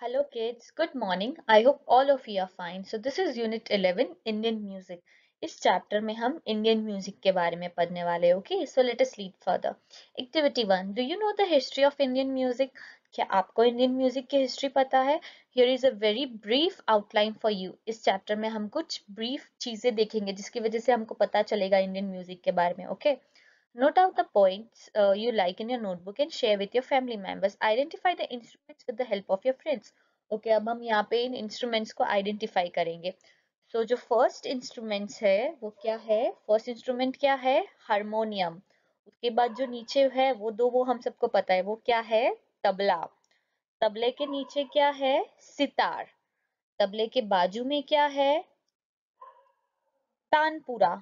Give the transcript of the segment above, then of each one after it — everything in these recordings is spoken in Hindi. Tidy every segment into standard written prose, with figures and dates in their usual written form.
Hello kids, good morning. I hope all of you are fine. So this is unit 11 Indian music. इस चैप्टर में हम इंडियन म्यूजिक के बारे में पढ़ने वाले हैं. Okay, so let us lead further. Activity 1. Do you know the history of Indian music? क्या आपको इंडियन म्यूजिक की हिस्ट्री पता है? Here is a very brief outline for you. इस चैप्टर में हम कुछ ब्रीफ चीजें देखेंगे जिसकी वजह से हमको पता चलेगा इंडियन म्यूजिक के बारे में. Okay, note out the points you like in your notebook and share with your family members. Identify the instruments with the help of your friends. Okay, अब हम यहाँ पे इन instruments को identify करेंगे. So जो first instruments है वो क्या है? First instrument क्या है? Harmonium. उसके बाद जो नीचे है वो हम सबको पता है. वो क्या है? तबला. तबले के नीचे क्या है? सितार. तबले के बाजू में क्या है? तानपुरा.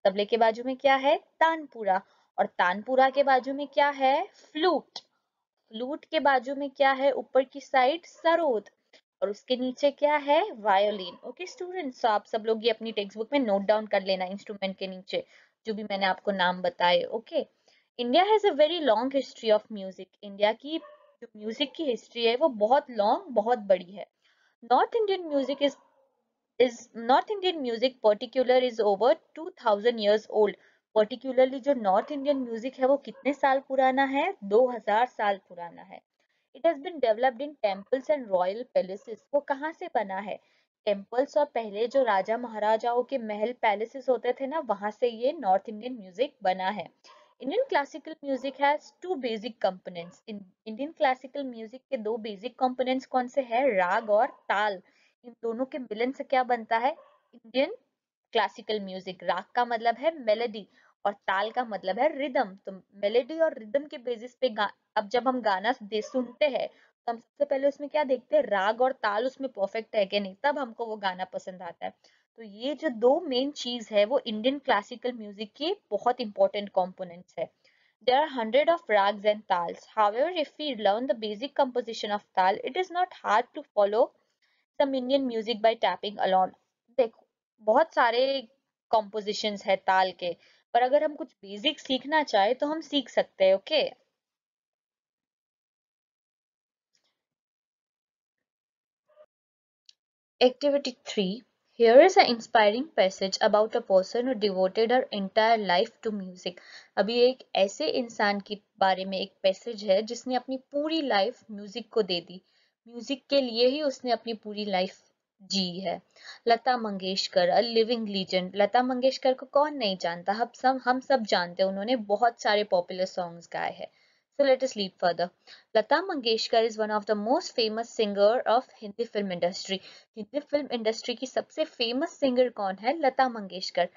तबले के बाजू में क्या है? तानपुरा. और तानपुरा के बाजू में क्या है? फ्लूट. फ्लूट के बाजू में क्या है? ऊपर की साइड सरोद. और उसके नीचे क्या है? वायोलिन. ओके स्टूडेंट्स, आप सब लोग ये अपनी टेक्स्ट बुक में नोट डाउन कर लेना इंस्ट्रूमेंट के नीचे जो भी मैंने आपको नाम बताए. Okay, India has a very long history of music. India की जो म्यूजिक की हिस्ट्री है वो बहुत लॉन्ग, बहुत बड़ी है. North Indian music is North Indian music particular is over 2000 years old. Particularly जो North Indian music है वो कितने साल पुराना है? 2000 साल पुराना है. It has been developed in temples and royal palaces. वो कहाँ से बना है? टेम्पल्स और पहले जो राजा महाराजाओं के महल पैलेसेस होते थे ना वहां से ये नॉर्थ इंडियन म्यूजिक बना है. Indian classical music has two basic components. Indian classical music के दो बेसिक कंपोनेंट्स कौन से हैं? राग और ताल. इन दोनों के मिलन से क्या बनता है? Indian classical music. राग का मतलब है मेलोडी और ताल का मतलब है रिदम. तो मेलोडी और रिदम के बेसिस पे अब जब हम गाना सुनते हैं तो हम सबसे पहले उसमें क्या देखते हैं? राग और ताल उसमें परफेक्ट है कि नहीं, तब हमको वो गाना पसंद आता है. तो ये जो दो मेन चीज है वो इंडियन क्लासिकल म्यूजिक की बहुत इंपॉर्टेंट कंपोनेंट्स है. There are hundred of rags and tals. However, if we learn the basic composition of tal, it is not hard to follow some Indian music by tapping along. देखो, बहुत सारे compositions है ताल के, पर अगर हम कुछ बेसिक सीखना चाहे तो हम सीख सकते हैं. Okay, Activity 3. Here is an inspiring passage about a person who devoted her entire life to music. अभी एक ऐसे इंसान के बारे में एक पैसेज है जिसने अपनी पूरी लाइफ म्यूजिक को दे दी. म्यूजिक के लिए ही उसने अपनी पूरी लाइफ जी है. लता मंगेशकर, अ लिविंग लीजेंड. लता मंगेशकर को कौन नहीं जानता? हम सब जानते हैं. उन्होंने बहुत सारे पॉपुलर सॉन्ग्स गाए हैं. So let us lead further. Lata Mangeshkar is one of the most famous singer of Hindi film industry. Hindi film industry की सबसे फेमस सिंगर कौन है? Lata Mangeshkar.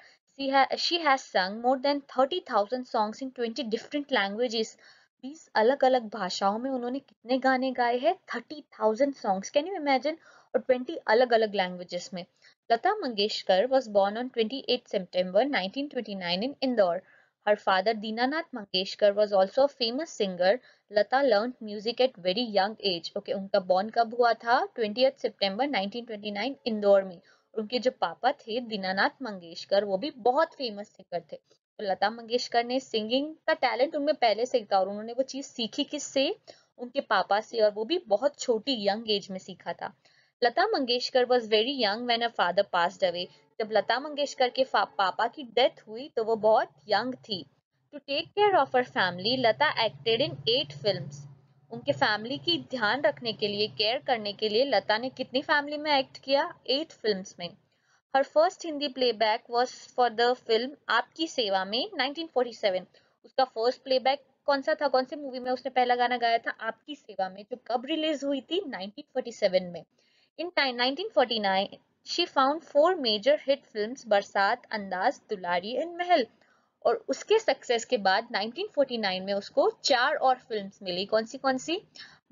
She has sung more than 30,000 songs in 20 different languages. 20 अलग अलग भाषाओं में उन्होंने कितने गाने गाए हैं? 30,000 songs. Can you imagine? और 20 अलग अलग लैंग्वेजेस में. Lata Mangeshkar was born on 28 September 1929 in Indore. Her father Dinanath Mangeshkar was also a famous singer. Lata learned music at very young age. Okay, उनका बॉर्न कब हुआ था? 20th सितंबर 1929 इंदौर में. उनके जो पापा थे दीनानाथ मंगेशकर वो भी बहुत फेमस सिंगर थे. तो लता मंगेशकर ने सिंगिंग का टैलेंट उनमें पहले से ही था और उन्होंने वो चीज सीखी किससे? उनके पापा से, और वो भी बहुत छोटी यंग एज में सीखा था. Lata Mangeshkar was very young when her father passed away. जब लता मंगेशकर के पापा की डेथ हुई तो वो बहुत यंग थी. To take care of her family Lata acted in 8 films. उनके फैमिली की ध्यान रखने के लिए, केयर करने के लिए लता ने कितनी फैमिली में एक्ट किया? 8 फिल्म्स में. Her first Hindi playback was for the film Aapki Seva में 1947. उसका फर्स्ट प्लेबैक कौन सा था? कौन सी मूवी में उसने पहला गाना गाया था? आपकी सेवा में, जो कब रिलीज हुई थी? 1947 में. In 1949, she found 4 major hit films बरसात, अंदाज, दुलारी एंड महल. और उसके सक्सेस के बाद 1949 में उसको 4 और फिल्म्स मिली. कौन सी?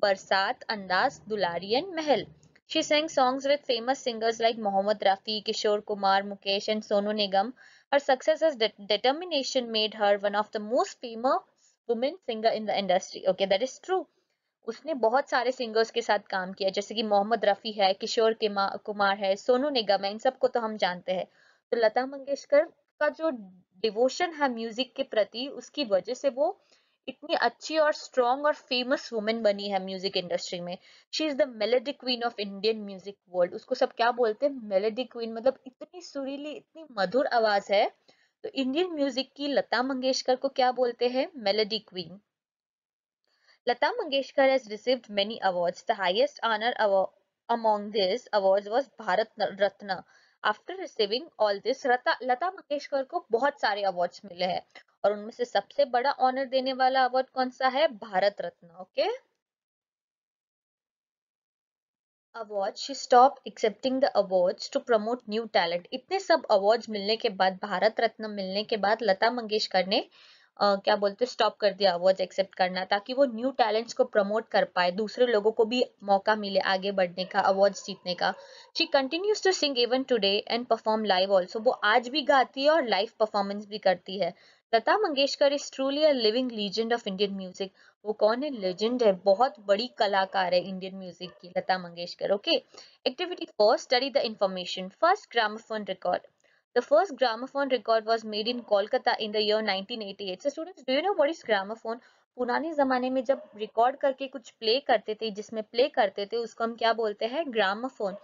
बरसात, अंदाज, दुलारी and Mahal. She sang songs with famous singers like Mohammed Rafi, Kishore Kumar, Mukesh and Sonu Nigam. Her success as determination made her one of the most famous women singer in the industry. Okay, that is true. उसने बहुत सारे सिंगर्स के साथ काम किया जैसे कि मोहम्मद रफी है, किशोर कुमार है, सोनू निगम है. इन सबको तो हम जानते हैं. तो लता मंगेशकर का जो डिवोशन है म्यूजिक के प्रति, उसकी वजह से वो इतनी अच्छी और स्ट्रॉन्ग और फेमस वुमेन बनी है म्यूजिक इंडस्ट्री में। She is the melody queen of Indian music world. उसको सब क्या बोलते हैं? Melody queen. मतलब इतनी सुरीली, इतनी मधुर आवाज है। तो इंडियन म्यूजिक की लता मंगेशकर को क्या बोलते हैं? Melody queen. Lata Mangeshkar has received many awards. The highest honor among these awards was Bharat Ratna. After receiving all this, Lata Mangeshkar को बहुत सारे अवार्ड्स मिले हैं और उनमें से सबसे बड़ा ऑनर देने वाला अवार्ड कौन सा है? Bharat Ratna. Okay, award she stop accepting the awards to promote new talent. इतने सब अवार्ड्स मिलने के बाद, भारत रत्न मिलने के बाद लता मंगेशकर ने क्या बोलते, स्टॉप कर दिया अवार्ड्स एक्सेप्ट करना, ताकि वो न्यू टैलेंट्स को प्रमोट कर पाए, दूसरे लोगों को भी मौका मिले आगे बढ़ने का, अवार्ड्स जीतने का। She continues to sing even today and perform live also. वो आज भी गाती है और लाइव परफॉर्मेंस भी करती है। Lata Mangeshkar is truly a living legend of Indian music. वो कौन है? लेजेंड है, बहुत बड़ी कलाकार है इंडियन म्यूजिक की Lata Mangeshkar. Okay, activity 4, study the information. First gramophone record. The first gramophone record was made in Kolkata in the year 1988. So students, do you know what is gramophone? पुराने जमाने में जब रिकॉर्ड करके कुछ प्ले करते थे, जिसमें प्ले करते थे, उसको हम क्या बोलते हैं? ग्रामोफोन।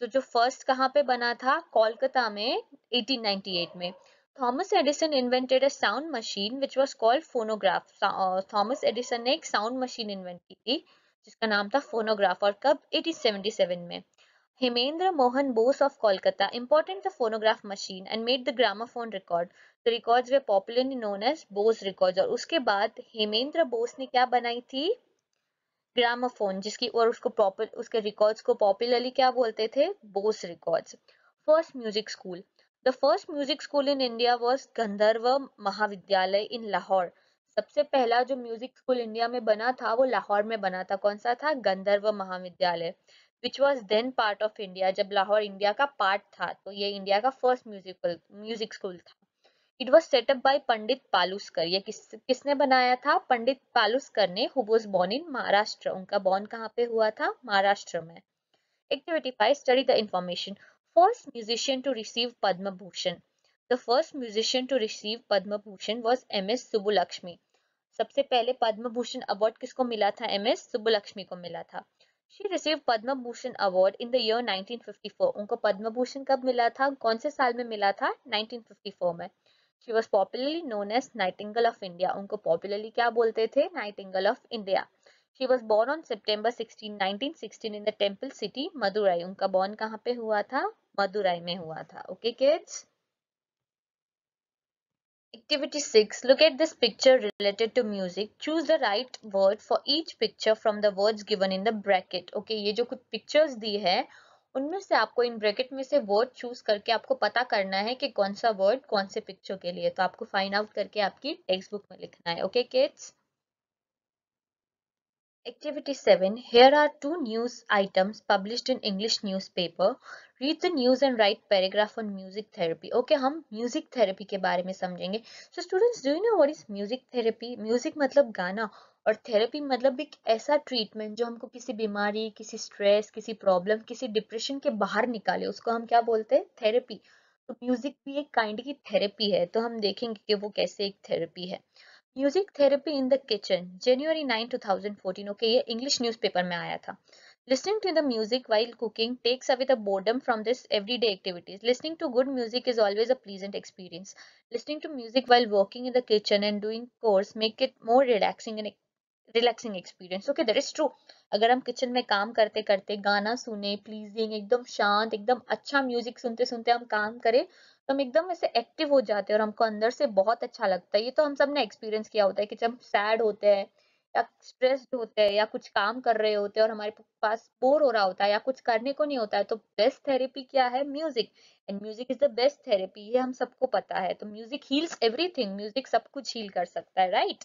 तो जो फर्स्ट कहाँ पे बना था? कोलकाता में 1898 में। Thomas Edison invented a sound machine which was called phonograph. Thomas Edison ने एक साउंड मशीन इन्वेंट की थी जिसका नाम था फोनोग्राफ। और कब? 1877 में। Hemendra Mohan Bose of Kolkata imported the phonograph machine and made the gramophone record. The records were popularly known as Bose records. और उसके बाद हेमेंद्र बोस ने क्या बनाई थी? ग्रामोफोन, जिसकी और उसके रिकॉर्ड्स को पॉपुलरली क्या बोलते थे? Bose records. First music school. The first music school in India was गंधर्व महाविद्यालय इन लाहौर। सबसे पहला जो म्यूजिक स्कूल इंडिया में बना था वो लाहौर में बना था। कौन सा था? Gandharva Mahavidyalaya. Which was then part of India. जब लाहौर इंडिया का पार्ट था तो ये इंडिया का फर्स्ट म्यूजिक स्कूल था। It was set up by Pandit Paluskar. ये किसने बनाया था? पंडित पालुस्कर ने, who was born in Maharashtra. उनका बॉर्न कहाँ पे हुआ था? महाराष्ट्र में। Activity 5, study the information. First musician to receive Padma Bhushan. The first musician to receive Padma Bhushan was M S. Subbulakshmi. सबसे पहले पद्म भूषण अवार्ड किसको मिला था? एम.एस. सुब्बुलक्ष्मी को मिला था। She receive Padma Bhushan award in the year 1954। उनको पद्म भूषण कब मिला था? कौन से साल में मिला था? 1954 में। She was popularly known as Nightingale of India. उनको पॉपुलरली क्या बोलते थे? Nightingale of India. She was born on September 16, 1916 in the temple city Madurai. उनका बॉर्न कहाँ पे हुआ था? मदुराई में हुआ था। Okay kids? Activity 6. Look at this picture related to music. Choose the right word for each picture from the words given in the bracket. Okay, ये जो कुछ pictures दी है उनमें से आपको इन ब्रैकेट में से वर्ड चूज करके आपको पता करना है कि कौन सा वर्ड कौन से पिक्चर के लिए। तो आपको फाइंड आउट करके आपकी टेक्स्ट बुक में लिखना है। Okay kids? Activity 7. Here are two news items published in English newspaper. Read the news and write paragraph on music therapy. Okay, हम म्यूजिक थेरेपी के बारे में समझेंगे। So students, do you know what is music therapy? Music मतलब गाना और थेरेपी मतलब एक ऐसा ट्रीटमेंट जो हमको किसी बीमारी, किसी स्ट्रेस, किसी प्रॉब्लम, किसी डिप्रेशन के बाहर निकाले, उसको हम क्या बोलते हैं? थेरेपी। तो म्यूजिक भी एक काइंड की थेरेपी है। तो हम देखेंगे कि वो कैसे एक थेरेपी है। Music therapy in the kitchen, January 9 2014। Okay, ये इंग्लिश न्यूज़पेपर में आया था। Listening to the music while cooking takes away the boredom from this everyday activities. Listening to good music is always a pleasant experience. Listening to music while working in the kitchen and doing chores make it more relaxing experience. Okay, that is true. अगर हम किचन में काम करते करते गाना सुने, प्लीजिंग, एकदम शांत, एकदम अच्छा म्यूजिक सुनते सुनते हम काम करें तो हम एकदम ऐसे एक्टिव हो जाते हैं और हमको अंदर से बहुत अच्छा लगता है। ये तो हम सब ने एक्सपीरियंस किया होता है कि जब सैड होते हैं या स्ट्रेस्ड होते हैं या कुछ काम कर रहे होते हैं और हमारे पास बोर हो रहा होता है या कुछ करने को नहीं होता है, तो बेस्ट थेरेपी क्या है? Music. And music is the best therapy, ये हम सबको पता है। तो म्यूजिक हील्स एवरीथिंग। म्यूजिक सब कुछ हील कर सकता है, right?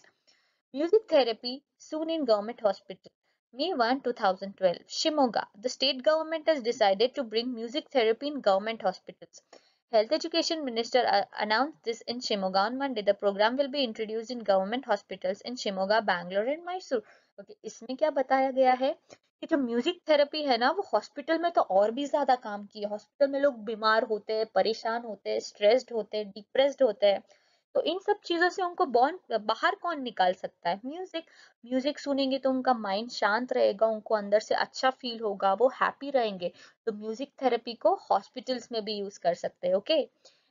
Music therapy soon in government hospital. May 1, 2012. Shimoga. The state government has decided to bring music therapy in government hospitals. Health Education Minister announced this in Shimoga on Monday. The program will be introduced in government hospitals in Shimoga, Bangalore and Mysore. Okay, इसमें क्या बताया गया है कि जो म्यूजिक थेरेपी है ना वो हॉस्पिटल में तो और भी ज्यादा काम की है। हॉस्पिटल में लोग बीमार होते हैं, परेशान होते हैं, स्ट्रेस्ड होते हैं, डिप्रेस्ड होते हैं। तो इन सब चीजों से उनको बाहर कौन निकाल सकता है? म्यूजिक। म्यूजिक सुनेंगे तो उनका माइंड शांत रहेगा, उनको अंदर से अच्छा फील होगा, वो हैप्पी रहेंगे। तो म्यूजिक थेरेपी को हॉस्पिटल्स में भी यूज कर सकते हैं। Okay.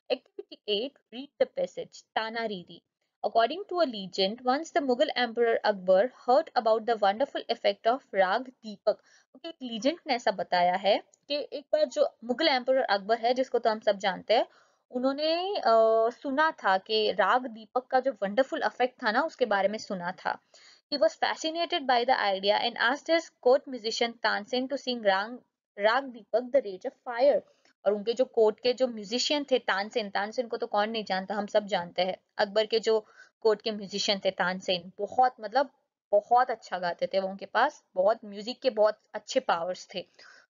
Activity 8, read the passage, ताना Riri. According to a legend, once the Mughal Emperor Akbar heard about the wonderful effect of Rag Deepak। Okay, एक लीजेंड ने ऐसा बताया है कि एक बार जो मुगल एम्परर अकबर है, जिसको तो हम सब जानते हैं, उन्होंने सुना था कि राग दीपक का जो वंडरफुल इफेक्ट था ना, उसके बारे में सुना था। He was fascinated by the idea and asked his court musician Tansen to sing राग Deepak the rage of fire. और उनके जो कोर्ट के जो म्यूजिशियन थे, तानसेन, तानसेन को तो कौन नहीं जानता, हम सब जानते हैं। अकबर के जो कोर्ट के म्यूजिशियन थे तानसेन, बहुत मतलब बहुत अच्छा गाते थे वो, उनके पास बहुत म्यूजिक के बहुत अच्छे पावर्स थे।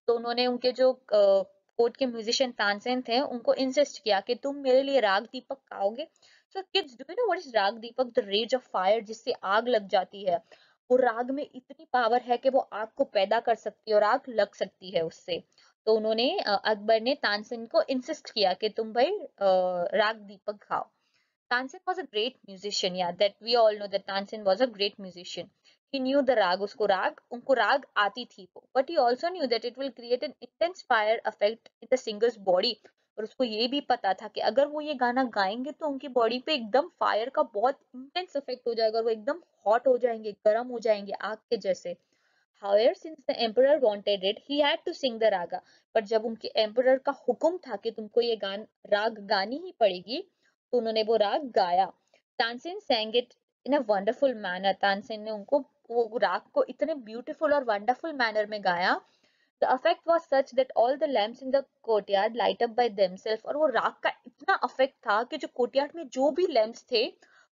तो उन्होंने उनके जो कोर्ट के म्यूजिशियन तानसेन थे, उनको इंसिस्ट किया कि तुम मेरे लिए राग दीपक गाओगे। So kids, do you know what is Raag Deepak? The rage of fire, जिससे आग लग जाती है। वो राग में इतनी पावर है कि वो आग को पैदा कर सकती है और आग लग सकती है उससे। तो उन्होंने अकबर ने तानसेन को इंसिस्ट किया कि तुम भाई राग दीपक गाओ। Tansen was a great musician, yeah, that we all know that Tansen was a great musician. He knew the rag, उसको राग, उनको राग आती थी वो, but he also knew that it will create an intense fire effect in the singer's body। और उसको ये भी पता था कि अगर वो ये गाना गाएंगे तो उनकी बॉडी पे एकदम फायर का बहुत इंटेंस इफेक्ट हो जाएगा, और वो एकदम हॉट हो जाएंगे, गर्म हो जाएंगे आग के जैसे। However, since the emperor wanted it, he had to sing the raga। पर जब उनके एम्परर का हुक्म था कि तुमको ये राग गानी ही पड़ेगी, तो उन्होंने वो राग गाया। Tansen sang it in a wonderful manner। Tansen ने उनको वो राग को इतने ब्यूटीफुल और वंडरफुल मैनर में गाया। The effect was such that all the lamps in the courtyard light up by themselves। और वो राग का इतना इफेक्ट था कि जो कोर्टयार्ड में जो भी लैंप्स थे,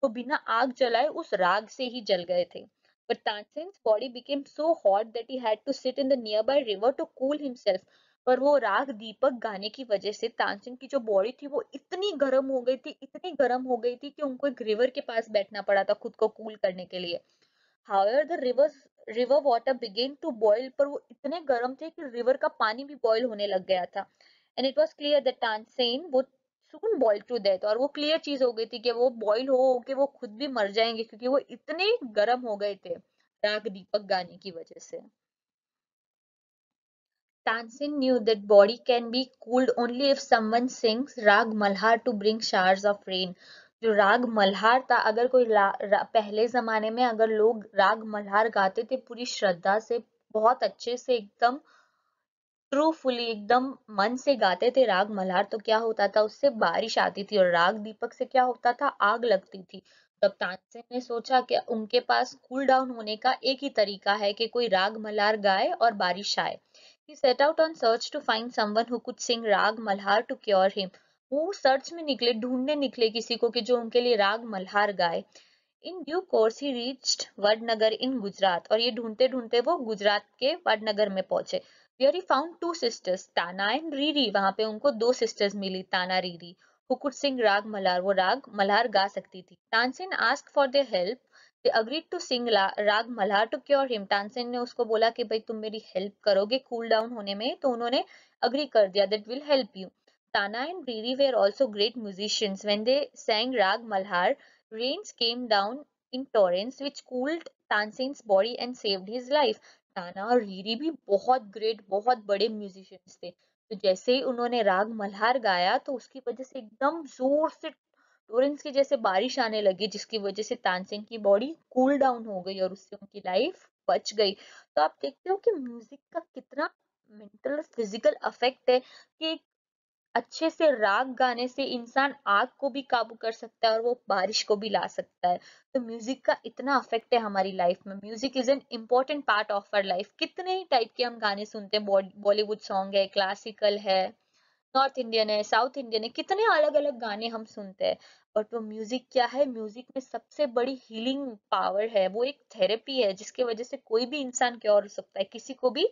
वो बिना आग जलाए उस राग से ही जल गए थे। But Tansen's body became so hot that he had to sit in the nearby river to cool himself। पर वो राग दीपक गाने की वजह से तानसेन की जो बॉडी थी वो इतनी गर्म हो गई थी, इतनी गर्म हो गई थी कि उनको एक रिवर के पास बैठना पड़ा था खुद को कूल करने के लिए। However, the river water began to boil। पर वो इतने गर्म थे कि रिवर का पानी भी बॉयल होने लग गया था। And it was clear that Tansen would soon boil to death। और वो क्लियर चीज हो गई थी कि वो बॉयल हो के वो खुद भी मर जाएंगे, क्योंकि वो इतने गर्म हो गए थे राग दीपक गाने की वजह से। Tansen knew that body can be cooled only if someone sings Rag Malhar to bring showers of rain। जो राग मल्हार था, अगर कोई पहले जमाने में अगर लोग राग मल्हार गाते थे पूरी श्रद्धा से, बहुत अच्छे से, एकदम ट्रूफुली, एकदम मन से गाते थे राग मल्हार, तो क्या होता था, उससे बारिश आती थी। और राग दीपक से क्या होता था, आग लगती थी। तब तानसेन ने सोचा कि उनके पास कूल डाउन होने का एक ही तरीका है कि कोई राग मल्हार गाए और बारिश आए। He set out on search to find someone who could sing राग मल्हार to cure him। वो सर्च में निकले, ढूंढने निकले किसी को कि जो उनके लिए राग मल्हार गाए। In due course he reached Vadnagar in Gujarat. और ये ढूंढते ढूंढते वो गुजरात के वडनगर में पहुंचे। Where he found two sisters, ताना एंड रीरी। वहां पे उनको दो सिस्टर्स मिली, ताना रीरी, who could sing राग मल्हार, वो राग मल्हार गा सकती थी। Tansen asked for their help। They agreed to sing राग Malhar to cure him। Tansen ने उसको बोला कि भाई तुम मेरी हेल्प करोगे कूल डाउन होने में, तो उन्होंने अग्री कर दिया, that will help you। Tana and Riri were also great musicians। When they sang Rag Malhar, rains came down in torrents which cooled Tansen's body and saved his life। ताना और रीरी भी बहुत ग्रेट, बहुत बड़े म्यूजिशियंस थे। तो जैसे ही उन्होंने राग मल्हार गाया, तो उसकी वजह से एकदम जोर से टोरेंट्स की जैसे बारिश आने लगी, जिसकी वजह से तानसेन की बॉडी कूल डाउन हो गई और उससे उनकी लाइफ बच गई। तो आप देखते हो कि म्यूजिक का कितना मेंटल और फिजिकल अफेक्ट है, कि अच्छे से राग गाने से इंसान आग को भी काबू कर सकता है और वो बारिश को भी ला सकता है। तो म्यूजिक का इतना अफेक्ट है हमारी लाइफ में। Music is an important part of our life. कितने ही टाइप के हम गाने सुनते हैं, बॉलीवुड सॉन्ग है, क्लासिकल है, नॉर्थ इंडियन है, साउथ इंडियन है, कितने अलग अलग गाने हम सुनते हैं। बट वो म्यूजिक क्या है, म्यूजिक में सबसे बड़ी हीलिंग पावर है। वो एक थेरेपी है जिसकी वजह से कोई भी इंसान क्योर हो सकता है, किसी को भी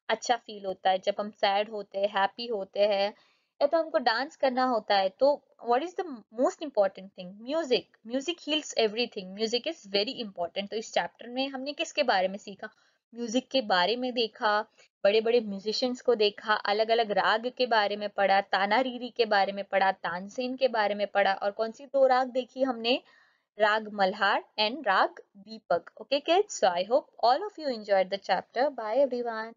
अच्छा फील होता है। जब हम सैड होते हैं, हैप्पी होते हैं, या तो हमको डांस करना होता है, तो what is the most important thing, music. Music heals everything. Music is very important. तो इस चैप्टर में हमने किसके बारे में सीखा, म्यूजिक के बारे में देखा, बड़े बड़े म्यूजिशियंस को देखा, अलग अलग राग के बारे में पढ़ा, ताना रीरी के बारे में पढ़ा, तानसेन के बारे में पढ़ा, और कौन सी दो राग देखी हमने, राग मल्हार एंड राग दीपक. Okay kids, so I hope all of you enjoyed the chapter. Bye everyone.